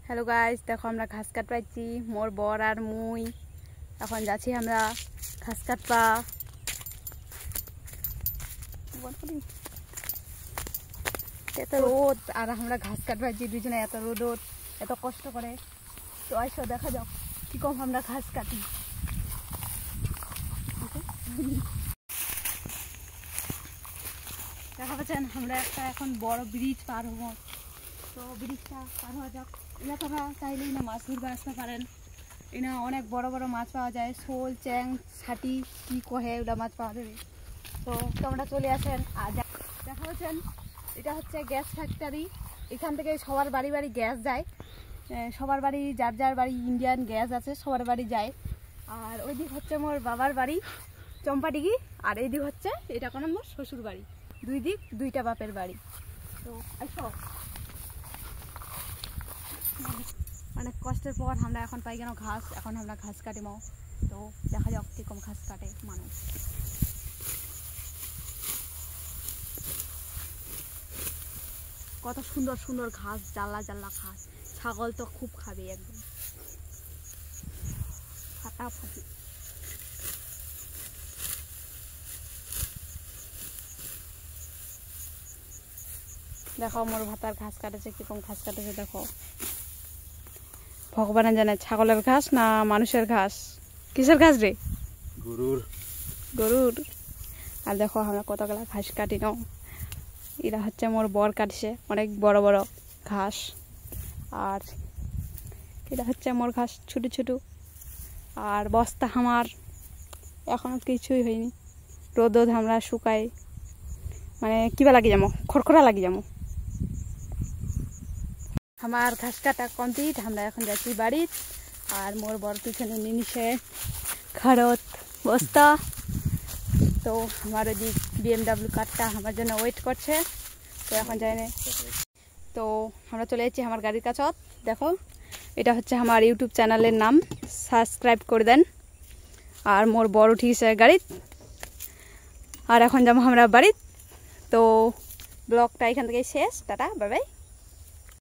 Hello guys, দেখো আমরা ঘাস কাটপাইছি মোর বর আর মুই এখন যাচ্ছি আমরা ঘাস কাটপা। এত রোদ আর আমরা ঘাস কাটপাইছি দুজনে, এত রোদ এত কষ্ট করে। তো আসো দেখা যাক কি কম আমরা ঘাস কাটি। দেখা পাচ্ছেন আমরা একটা এখন বড় ব্রিজ পার হবো, তো ব্রিজটা পার হওয়া যাক। এলাকাটা চাইলেই না মাছ ধরবে আসতে পারেন, এনা অনেক বড় বড় মাছ পাওয়া যায়, শোল চ্যাং ছাটি কি কহে ওটা মাছ পাওয়া যাবে। তো তোমরা চলে আসেন। আর দেখা পাচ্ছেন এটা হচ্ছে গ্যাস ফ্যাক্টরি, এখান থেকে সবার বাড়ি বাড়ি গ্যাস যায়, সবার বাড়ি যার যার বাড়ি ইন্ডিয়ান গ্যাস আছে সবার বাড়ি যায়। আর ওই দিক হচ্ছে মোর বাবার বাড়ি চম্পাডিগি, আর এই দিক হচ্ছে এটা কোন মোর শ্বশুর বাড়ি, দুই দিক দুইটা বাপের বাড়ি। তো আসো, অনেক কষ্টের পর আমরা এখন পাই কেন ঘাস, এখন আমরা ঘাস কাটি মাও। তো দেখা যাক কিরকম ঘাস কাটে মানুষ। কত সুন্দর সুন্দর ঘাস, জাল্লা জাল্লা ঘাস, ছাগল তো খুব খাবে একদম ফাটাফাটি। দেখো মোর ভাতার ঘাস কাটেছে, কিরকম ঘাস কাটেছে দেখো। ভগবান জানে ছাগলের ঘাস না মানুষের ঘাস, কিসের ঘাস রে? গরুর। গরুর। আর দেখো আমরা কতগুলা ঘাস কাটি নাও, এরা হচ্ছে মোর বর কাটছে অনেক বড় বড় ঘাস, আর এটা হচ্ছে মোর ঘাস ছোট ছোট। আর বস্তা আমার এখনো কিছুই হয়নি, রোদ আমরা শুকাই মানে কিবা লাগি যাবো, খড়খড়া লাগি যাবো। আমার ঘাস কাটা কমপ্লিট, আমরা এখন যাচ্ছি বাড়ি। আর মোর বর পিছনে নিনিসে খড়ত বস্তা। তো আমার ওই দিক BMW কারটা আমার জন্য ওয়েট করছে, তো এখন যাই না। তো আমরা চলে যাচ্ছি আমার গাড়ির কাছে। দেখো এটা হচ্ছে আমার ইউটিউব চ্যানেলের নাম, সাবস্ক্রাইব করে দেন। আর মোর বড় উঠিয়েছে গাড়ি, আর এখন যাবো আমরা বাড়ি। তো ব্লগটা এখান থেকে শেষ, টাটা বাই বাই।